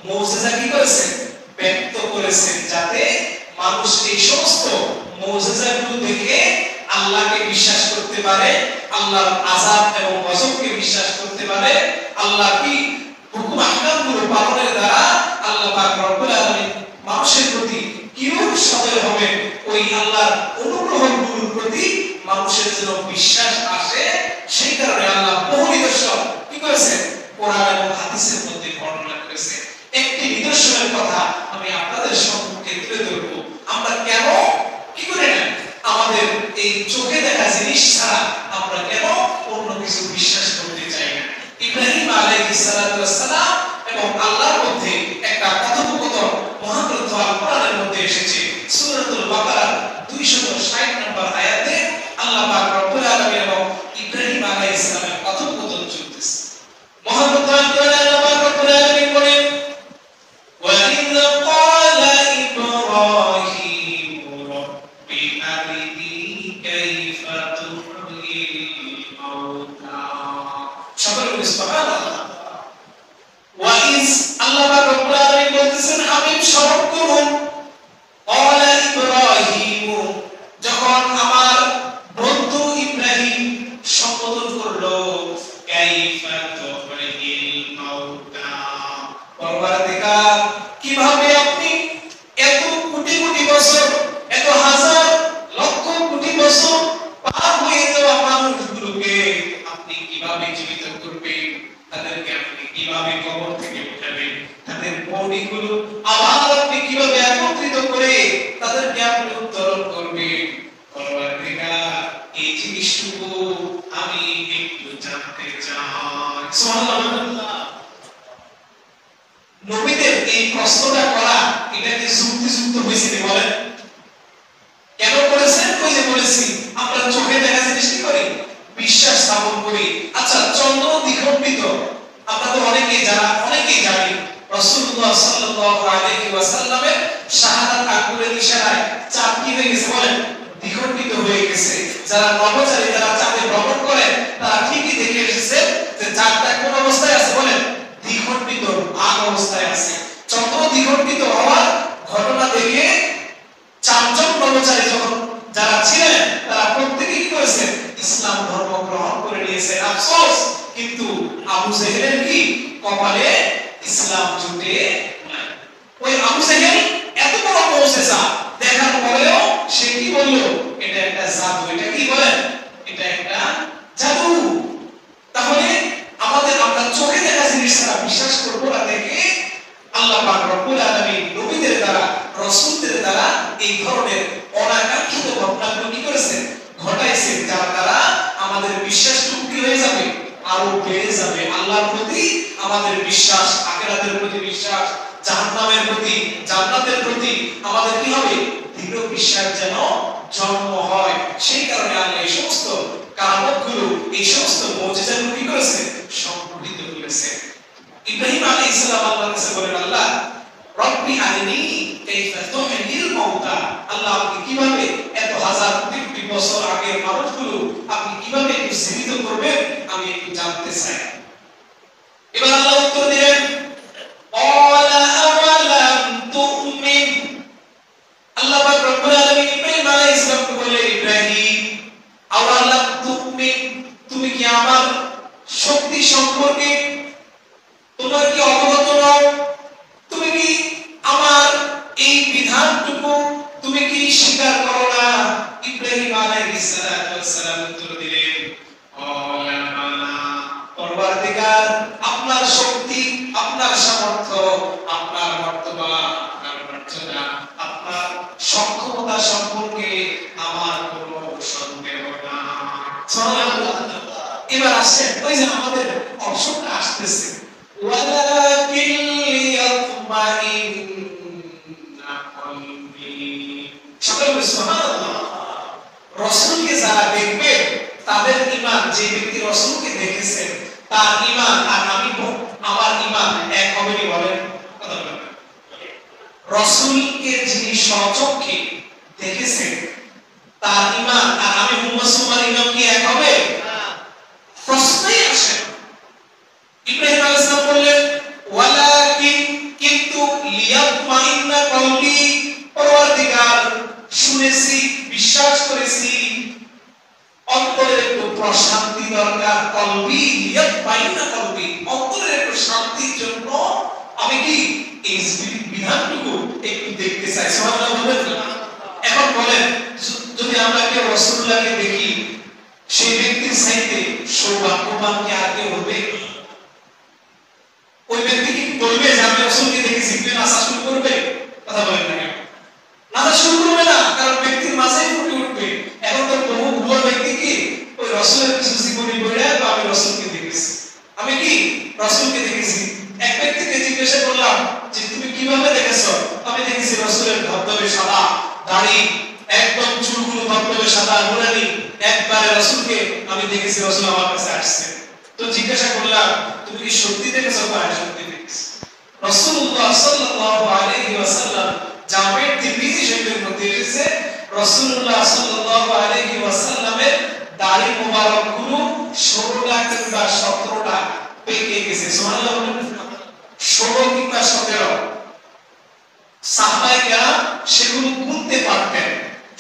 Speaker 1: মুজিজা কি করেছেন? ব্যক্ত করেছেন, যাতে মানুষ এই সমস্ত মুজিজাগুলো দেখে আল্লাহকে বিশ্বাস করতে পারে, আল্লাহর আযাব এবং গজবকে বিশ্বাস করতে পারে। আল্লাহ কি হুকুম আহকামগুলো পালনের দ্বারা আল্লাহ পাক রব্বুল আলামিন মানুষের প্রতি কিরূপ সদয় হবে, ওই আল্লাহর অনুগ্রহগুলোর প্রতি মানুষের জন্য বিশ্বাস আসে। সেই কারণে আল্লাহ বহু নিদর্শন কি করেছেন? কোরআন এবং হাদিসের মধ্যে বর্ণনা করেছেন। একটি নিদর্শনের কথা আমি আপনাদের সম্মুখে তুলে ধরব। আমরা কেন কি করে না আমাদের এই চোখে দেখা জিনিস ছাড়া আমরা কেন অন্য কিছু বিশ্বাস করতে চাই না? ইব্রাহিম আলাইহিস সালাতু ওয়াস সালাম এবং আল্লাহর মধ্যে একটা কথোপকথন মহাগ্রন্থ আল কোরআনের মধ্যে এসেছে। সূরাতুল বাকারা 207 আবার আপনি কিভাবে একত্রিত করে তাদেরকে আপনি উত্তরণ করবেন। পরবর্তীকার এই জিনিসটুকু আমি একটু জানতে চাই। সুবহানাল্লাহ। নবীদের এই প্রশ্নটা করা এটা কি যুক্তিযুক্ত হয়েছে বলেন? কেন করেছেন? ওই যে বলেছি আমরা চোখে দেখা জিনিস কি করি? বিশ্বাস স্থাপন করি। আচ্ছা, চন্দ্র দ্বিখণ্ডিত আমরা তো অনেকেই জানি রাসূলুল্লাহ সাল্লাল্লাহু আলাইহি ওয়াসাল্লামের শাহাদাত আঙ্গুলের ইশারায় চাঁদ কি হয়ে গেছে বলেন? দ্বিখণ্ডিত হয়ে গেছে। যারা নভোচারী, যারা চাঁদে ভ্রমণ করে তারা ঠিকই দেখে এসেছে যে চাঁদটা কোন অবস্থায় আছে বলেন? দ্বিখণ্ডিত ভাগ অবস্থায় আছে। চন্দ্র দ্বিখণ্ডিত হওয়ার ঘটনা দেখে চারজন নভোচারী যখন যারা ছিলেন তারা প্রত্যেকেই কি করেছে? ইসলাম ধর্ম গ্রহণ করে নিয়েছে। আফসোস, কিন্তু আবু জেহেলের কি কপালে ইসলাম জুটে নাই। ওই আবু জেহেল এত বড় মুজিজা দেখার পরেও সে কি বলল? এটা একটা জাদু। এটা কি বলেন? এটা একটা জাদু। তাহলে আমরা চোখে দেখা জিনিস ছাড়া বিশ্বাস করব না দেখে আল্লাহ পাক রব্বুল আলামিন নবীদের দ্বারা, রাসূলদের দ্বারা এই ধরনের অনাকাঙ্ক্ষিত ঘটনাগুলো কি করেছেন? ঘটাইছেন, যার দ্বারা আমাদের বিশ্বাসটুকু কি হয়ে যাবে? আরো বেড়ে যাবে। আল্লাহর প্রতি আমাদের বিশ্বাস, আখিরাতের প্রতি বিশ্বাস, জাহান্নামের প্রতি, জান্নাতের প্রতি আমাদের কি হবে? দৃঢ় বিশ্বাস যেন জন্ম হয়। সেই কারণে আল্লাহ এই সমস্ত কারামতগুলো, এই সমস্ত মুজিজাগুলো কি করেছে? সংঘটিত করেছে। ইব্রাহিম আলাইহিস সালাম আল্লাহর কাছে বলেন, আল্লাহ রব্বি আরিনি কাইফা তুহয়িল মাউতা, আল্লাহ আপনি কিভাবে এত হাজার কোটি বছর আগের মানুষগুলো আপনি কিভাবে একটু জীবিত করবেন আমি একটু জানতে চাই। এবার আল্লাহ উত্তর দিলেন, ক্বালা আওয়ালাম তুমিন। আল্লাহ পাক রব্বুল আলামিন ইব্রাহিম আলাইহিস সালামকে বললেন, ইব্রাহিম আওয়ালাম তুমিন, তুমি কি আমার শক্তি সম্পর্কে তোমার কি অবগত নও? তুমি কি আমার এই বিধানটুকু তুমি কি স্বীকার করো না? ইব্রাহিম আলাইহিস সালাম উত্তর দিলেন, পরবর্তীকার আপনার শক্তি, আপনার সামর্থ্য, আপনার মর্তবা, আপনার মর্যাদা, আপনার সক্ষমতা সম্পর্কে আমার কোনো সন্দেহ নাই। সুবহানাল্লাহ। এবার আসেন ওই যে আমাদের অপশনটা আসতেছে, ওয়ালাকিন লিয়াতমাইন্না কলবি। সকলে বলে সুবহানাল্লাহ। রাসূলকে যারা দেখবে তাদের ঈমান, যে ব্যক্তি রাসূলকে দেখেছে তার ঈমান আর আমার ঈমান এক হবে কি বলেন? কথা বলেন। রাসূলকে যিনি স্বচক্ষে দেখেছেন তার ঈমান আর আমি মুহাম্মদ সাল্লাল্লাহু আলাইহি ওয়াসাল্লাম কি এক হবে? প্রশ্নই আসে। ইব্রাহিম আলাইহিস সালাম বললেন, ওয়ালাকিন, কিন্তু লিয়াতমাইন্না কলবি, পরওয়ারদিগার শুনেছি, বিশ্বাস করেছি, অন্তরের একটু প্রশান্তি দরকার। কলবি লিয়াতমাইন্না কলবি, অন্তরের একটু শান্তির জন্য আমি কি এই বিধানটুকু একটু দেখতে চাই। সুবহানাল্লাহ বলবেন। এখন বলেন, যদি আমরা কেউ রাসূলুল্লাহকে দেখি সেই ব্যক্তির চাইতে সৌভাগ্যবান কি আর কেউ হবে? ওই ব্যক্তি কি বলবে যে আমি রাসূলকে দেখেছি, তুই নাচা শুরু করবে? কথা বলেন না কেন? নাচা শুরু করবে না, কারণ ব্যক্তির মাঝেই ফুটে উঠবে। এখন তো বহু ভুয়া ব্যক্তি কি ওই রাসূলের কিছু জীবনী পড়ে আমি রাসূলকে দেখেছি, আমি কি রাসূলকে দেখেছি। এক ব্যক্তিকে জিজ্ঞাসা করলাম যে তুমি কিভাবে দেখেছো? আমি দেখেছি রাসূলের ধবধবে সাদা দাড়ি, একদম চুলগুলো ধবধবে সাদা নুরানি। একবারে রাসূলকে আমি দেখেছি, রাসূল আমার কাছে আসছে। তো জিজ্ঞাসা করলাম তুমি কি সত্যি দেখেছো? হ্যাঁ সত্যি দেখেছি। রাসূলুল্লাহ সাল্লাল্লাহু আলাইহি ওয়াসাল্লাম জামে তিরমিজি শরীফের মধ্যে এসেছে রাসূলুল্লাহ সাল্লাল্লাহু আলাইহি ওয়াসাল্লামের দাড়ি মোবারকগুলো 16টা কিংবা 17টা পেকে গেছে। সুবহানাল্লাহ বলেন। 16 কিংবা 17 সাহাবায়ে কেরাম সেগুলো গুনতে পারতেন।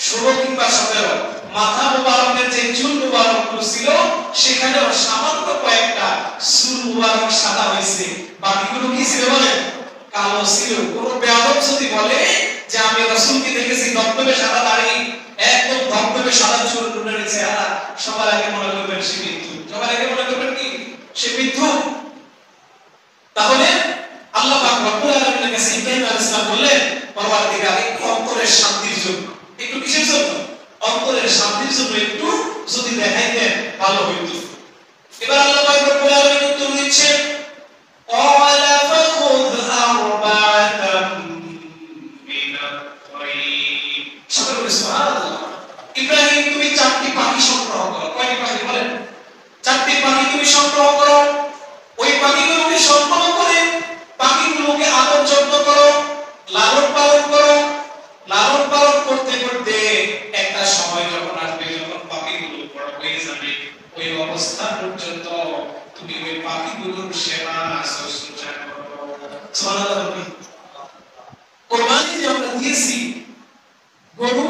Speaker 1: 16 কিংবা 17 মাথা মোবারকের যে চুল মোবারকগুলো ছিল সেখানেও সামান্য কয়েকটা চুল মোবারক সাদা হয়েছে, বাকিগুলো কি ছিল বলেন? কালো ছিল। কোন বেয়াদব যদি বলে যে আমি রাসূলকে দেখেছি ধবধবে সাদা দাড়ি, একদম ধবধবে সাদা চুল, নুরানি চেহারা, সবার আগে মনে করবেন সে মিথ্যুক। সবার আগে মনে করবেন কি? সে মিথ্যুক। তাহলে আল্লাহ পাক রব্বুল আলামিনের কাছে ইব্রাহিম আলাইহিস সালাম বললেন পরবর্তীকালে একটু অন্তরের শান্তির জন্য, একটু কিসের জন্য? অন্তরের শান্তির জন্য একটু যদি দেখাইতেন ভালো হইতো। এবার আল্লাহ পাক রব্বুল আলামিন উত্তর দিচ্ছেন ক্বালা ফাখুয আরবা'তাম মিনাত তায়র। সকলে বলে সুবহানাল্লাহ। ইব্রাহিম তুমি চারটি পাখি সংগ্রহ করো। কয়টি পাখি বলেন? চারটি পাখি তুমি সংগ্রহ করো। ওই পাখিগুলোকে সম্মান করে পাখিগুলোকে আদর যত্ন করো, লালন পালন করো। লালন পালন করতে করতে একটা সময় যখন আসবে, যখন পাখিগুলো বড় হয়ে যাবে, ওই অবস্থা পর্যন্ত তুমি ওই পাখিগুলোর সেবা শুশ্রূষা করো। সুবহানাল্লাহ। কুরবানি যে আমরা দিয়েছি, গরু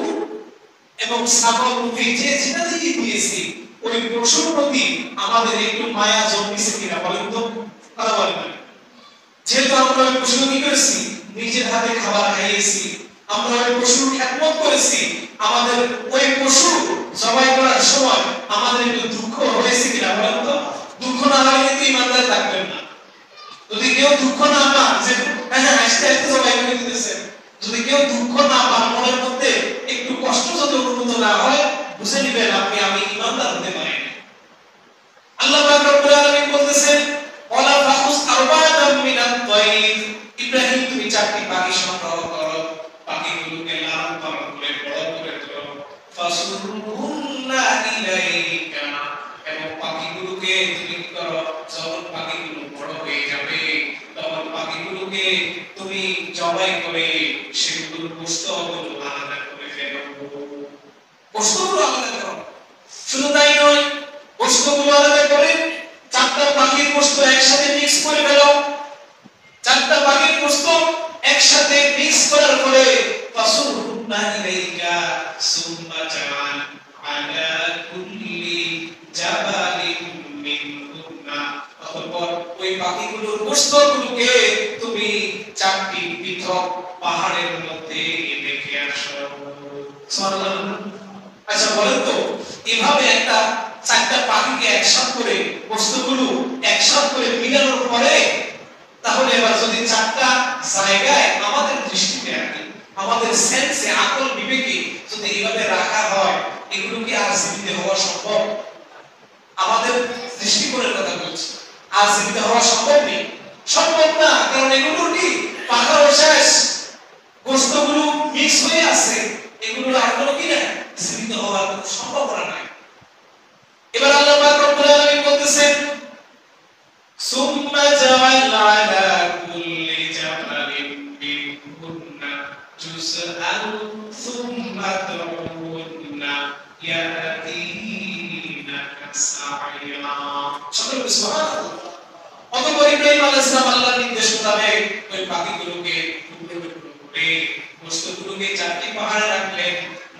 Speaker 1: এবং ছাগল মুখে যে যেটা দিয়েছি, ওই পশুর প্রতি আমাদের একটু মায়া জন্মেছে কিনা বলেন তো? কথা বলেন না। যেহেতু আমরা ওই পশুকে কি করেছি, নিজের হাতে খাবার খাইয়েছি, আমরা ওই পশুর খেদমত করেছি, আমাদের ওই পশু জবাই করার সময় আমাদের একটু দুঃখ হয়েছে কিনা বলেন তো? দুঃখ না হলে কিন্তু ইমানদার থাকবেন না। যদি কেউ দুঃখ না পান যে হ্যাঁ আজকে এত জবাই করে দিতেছেন, যদি কেউ দুঃখ না পান, মনের মধ্যে একটু কষ্ট যদি অনুভূত না হয়, বুঝে নেবেন আমি ইমানদার হতে পারি না। আল্লাহ পাক রব্বুল আলামিন বলতেছেন ওয়ালা ফাখুস আরবা'তাম মিনাত তায়র। ইব্রাহিম তুমি চারটি পাখি সংগ্রহ করো, পাখিগুলোকে লালন পালন করে বড় করে তোলো। ফাসুরহুন্না ইলাইকা, এবং পাখিগুলোকে তুমি কি করো, যখন পাখিগুলো বড় হয়ে যাবে তখন পাখিগুলোকে তুমি জবাই করে সেগুলোর গোশতগুলো আলাদা করে ফেলো। গোশতগুলো আলাদা করো। শুধু তাই নয়, গোশতগুলো আলাদা করে চারটা পাখির গোশত একসাথে মিক্স করে ফেলো। চারটা পাখির গোশত একসাথে মিক্স করার পরে ফাসুরহুন্না ইলাইকা সুম্মা জাআল আলা কুল্লি জাবালিন মিনহুন্না, অতঃপর ওই পাখিগুলোর গোশতগুলোকে তুমি চারটি পৃথক পাহাড়ের মধ্যে রেখে আসো। সুবহানাল্লাহ। আচ্ছা বলেন তো, এভাবে একটা চারটা পাখিকে একসাথে করে গোশতগুলো একসাথে করে মিলানোর পরে, তাহলে এবার যদি চারটা জায়গায় আমাদের দৃষ্টিতে রাখি, আমাদের সেন্সে আকল বিবেকে যদি এইভাবে রাখা হয়, এগুলো কি আর জীবিত হওয়া সম্ভব? আমাদের দৃষ্টিকোণের কথা বলছি, আর জীবিত হওয়া সম্ভব নেই, সম্ভব না। কারণ এগুলো কি পাখাও শেষ, গোশতগুলো মিক্স হয়ে আছে, এগুলো আর কোনো কি না জীবিত হওয়ার কোনো সম্ভাবনা নাই। এবার আল্লাহ পাক রব্বুল আলামিন বলতেছেন সুম্মা জাআল আলা কুল্লি জাবালিন মিনহুন্না জুজআন সুম্মা তারুন্না ইয়াতিনাকা সাইয়া। সকলে সুবহানাল্লাহ। অতঃপর ইব্রাহিম আলাইহিস সালাম আল্লাহর নির্দেশ মোতাবেক ওই পাখিগুলোকে টুকরো টুকরো করে গোশতগুলোকে চারটি পাহাড়ে রাখলেন।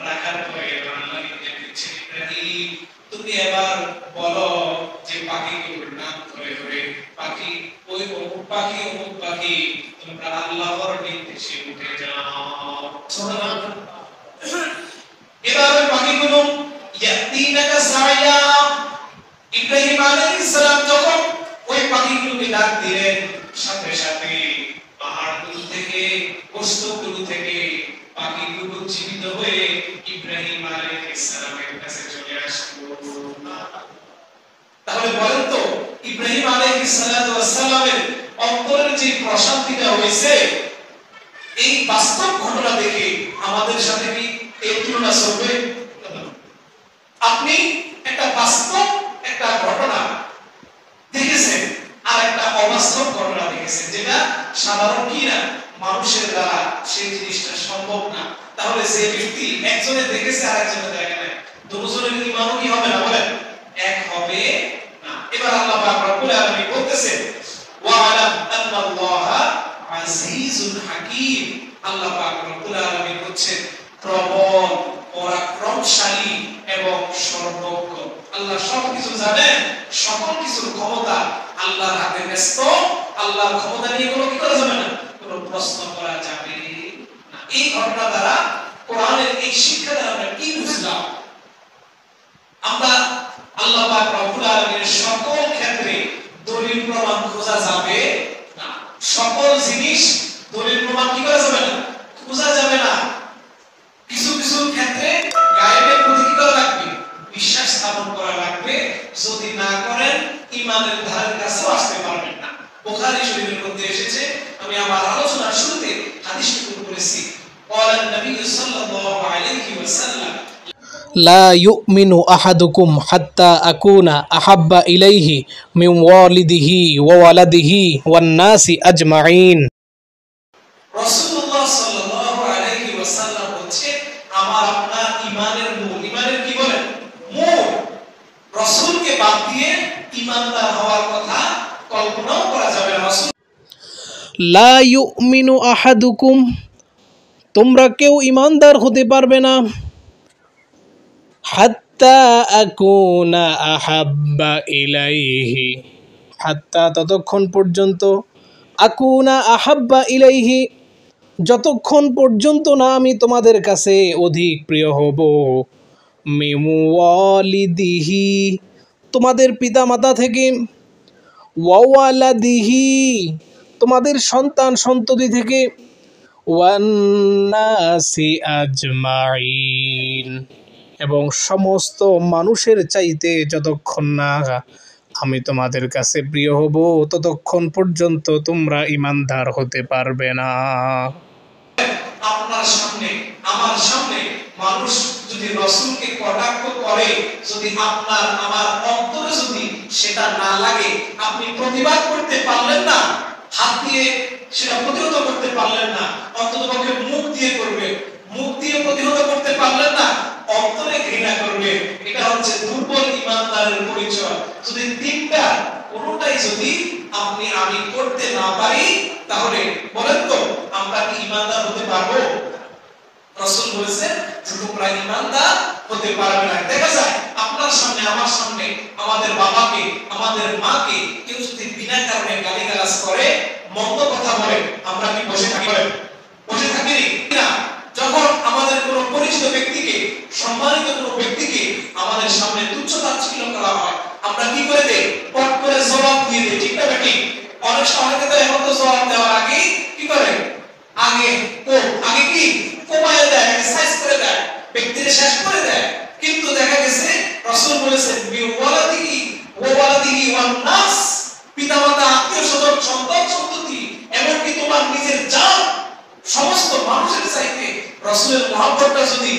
Speaker 1: রাখার পরে আল্লাহ নির্দেশ দিচ্ছেন ইব্রাহিম তুমি এবার বলো যে পাখিগুলোর নাম ধরে ধরে, পাখি ওই অমুক পাখি অমুক পাখি, তোমরা আল্লাহর নির্দেশে উঠে যাও। সুবহানাল্লাহ। এবার ওই পাখিগুলো ইয়াতিনাকা সাইয়া, ইব্রাহিম আলাইহিস সালাম যখন ওই পাখিগুলোকে ডাক দিলেন, সাথে সাথে পাহাড়গুলো থেকে গোশতগুলো থেকে পাখিগুলো জীবিত হয়ে ইব্রাহিম আলাইহিস সালামের কাছে চলে আসলো। তাহলে বলেন তো, ইব্রাহিম আলাইহিস সালামের অন্তরের যে প্রশান্তিটা হয়েছে, এই বাস্তব ঘটনা দেখে আমাদের সাথে কি এর তুলনা চলবে? আপনি একটা বাস্তব একটা ঘটনা দেখেছেন আর একটা অবাস্তব ঘটনা দেখেছেন, যেটা সাধারণ কি না মানুষের দ্বারা সেই জিনিসটা সম্ভব না। তাহলে যে ব্যক্তি একজনে দেখেছে আর একজনে দেখে নাই, দুজনের ঈমানও কি হবে না বলেন? এক হবে না। এবার আল্লাহ পাক রব্বুল আলামিন বলতেছেন ওয়া আলাম আন্নাল্লাহা আজিজুল হাকীম। আল্লাহ পাক রব্বুল আলামিন হচ্ছেন প্রবল, পরাক্রমশালী এবং সর্বজ্ঞ। আল্লাহ সবকিছু জানেন, সকল কিছুর ক্ষমতা আল্লাহর হাতে ন্যস্ত। আল্লাহর ক্ষমতা নিয়ে কোনো কি করা যাবে না, কোনো প্রশ্ন করা যাবে না। এই ঘটনা দ্বারা, কোরআনের এই শিক্ষা দ্বারা আমরা কি বুঝলাম? আমরা আল্লাহ পাক রব্বুল আলামিনের সকল ক্ষেত্রে দলিল প্রমাণ খোঁজা যাবে না। সকল জিনিস দলিল অনুমান কি করা যাবে না, বোঝা যাবে না। কিছু কিছু ক্ষেত্রে গায়েবের প্রতি কি করা লাগবে, বিশ্বাস স্থাপন করা লাগবে। যদি না করেন ঈমানের ধারের কাছেও আসতে পারবেন না। বুখারী শরীফের মধ্যে এসেছে, আমি আমার আলোচনার শুরুতে হাদিসটি করেছি, قال النبي صلى الله عليه وسلم
Speaker 2: لا يؤمن أحدكم حتى أكون أحب إليه من والده وولده والناس أجمعين।
Speaker 1: রাসূলুল্লাহ সাল্লাল্লাহু আলাইহি ওয়াসাল্লাম বলেছে, আমার আপনার ঈমানের মূল, ঈমানের কি বলেন, মূল রাসূলকে বাদ দিয়ে ঈমানদার হওয়ার কথা কল্পনাও করা যাবে না। রাসূল
Speaker 2: লা ইউমিনু আহাদুকুম, তোমরা কেউ ঈমানদার হতে পারবে না, হাত্তা আকুনা আহাব্বা ইলাইহি, হাত্তা ততক্ষণ পর্যন্ত, আকুনা আহাব্বা ইলাইহি যতক্ষণ পর্যন্ত না আমি তোমাদের কাছে অধিক প্রিয় হব, মিন ওয়ালিদিহি তোমাদের পিতামাতা থেকে, ওয়া ওয়ালাদিহি তোমাদের সন্তান সন্ততি থেকে, ওয়ান নাসি আজমাইন এবং সমস্ত মানুষের চাইতে যতক্ষণ না আমি তোমাদের কাছে প্রিয় হব ততক্ষণ পর্যন্ত তোমরা ঈমানদার হতে পারবে না।
Speaker 1: আপনার সামনে আমার সামনে মানুষ যদি রাসূলকে কটাক্ষ করে, যদি আপনার আমার অন্তরে যদি সেটা না লাগে, আপনি প্রতিবাদ করতে পারলেন না, হাত দিয়ে সেটা প্রতিহত করতে পারলেন না, অন্ততপক্ষে মুখ দিয়ে করবে, মুখ দিয়ে প্রতিহত করতে পারলেন না, অন্তরে ঘৃণা করবে, এটা হচ্ছে দুর্বল ঈমানদারের পরিচয়। যদি তিনটা কোনোটাই যদি আপনি আমি করতে না পারি, তাহলে বলেন তো আমরা কি ঈমানদার হতে পারবো? রাসূল বলেছেন যে তোমরা ঈমানদার হতে পারবে না। দেখা যায় আপনার সামনে আমার সামনে আমাদের বাবাকে আমাদের মাকে কেউ যদি বিনা কারণে গালিগালাজ করে, মন্দ কথা বলে, আমরা কি বসে থাকি? বসে থাকি না। যখন আমাদের কোনো পরিচিত ব্যক্তিকে, সম্মানিত কোনো ব্যক্তিকে আমাদের সামনে তুচ্ছ-তাচ্ছিল্য করা হয়, আমরা কি করে দেই? পট করে জবাব দিয়ে দেই, ঠিক না বেটি? অনেক সময় তো এখন তো জবাব দেওয়ার আগে কি করে, আগে কি কমায় দেয়, সাইজ করে দেয়, ব্যক্তিকে শেষ করে দেয়। কিন্তু দেখা গেছে রাসূল বলেছেন বিওয়ালাদিহি ওয়ালাদিহি ওয়ান নাস, পিতামাতা, আত্মীয়স্বজন, সন্তান সন্ততি, এমনকি তোমার নিজের জান, সমস্ত মানুষের চাইতে রাসূলের মহব্বতটা যদি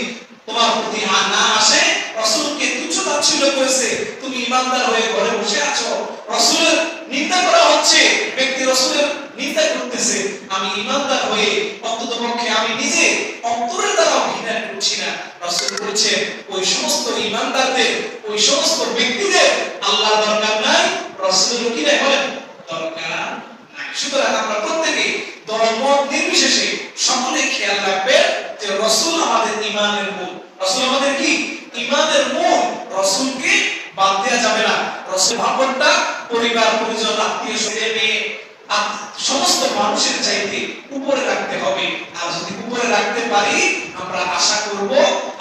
Speaker 1: তোমার প্রতি না আসে, রাসূলকে তুচ্ছ-তাচ্ছিল্য করেছে, তুমি ঈমানদার হয়ে ঘরে বসে আছো, রাসূলের নিন্দা করা হচ্ছে, ব্যক্তি রাসূলের নিন্দা করতেছে, আমি ঈমানদার হয়ে অন্ততপক্ষে আমি নিজে অন্তরের দ্বারা ঘৃণা করছি না। রাসূল বলেছেন ওই সমস্ত ঈমানদারদের, ওই সমস্ত ব্যক্তিদের আল্লাহর দরকার নাই, রাসূলের কি নাই বলেন দরকার নাই। সুতরাং আমরা প্রত্যেকে ধর্ম নির্বিশেষে সকলে খেয়াল রাখবে যে রাসূল আমাদের ঈমানের মূল। রাসূল আমাদের কি ঈমানের মূল, রাসূলকে বাদ দেওয়া যাবে না। রাসূল ভাবটা পরিবার পরিজন আত্মীয় স্বজন মেয়ে সমস্ত মানুষের চাইতে উপরে রাখতে হবে। আর যদি উপরে রাখতে পারি, আমরা আশা করব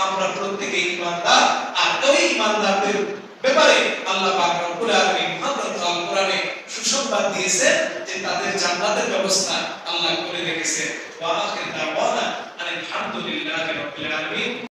Speaker 1: আমরা প্রত্যেকে ঈমানদার। আর ওই ঈমানদারদের ব্যাপারে আল্লাহ পাক রব্বুল আলামিন আল কোরআনে সুসংবাদ দিয়েছেন যে তাদের জান্নাতের ব্যবস্থা আল্লাহ করে রেখেছেন। ওয়া আখির দাওয়ানা আলহামদুলিল্লাহি রাব্বিল আলামিন।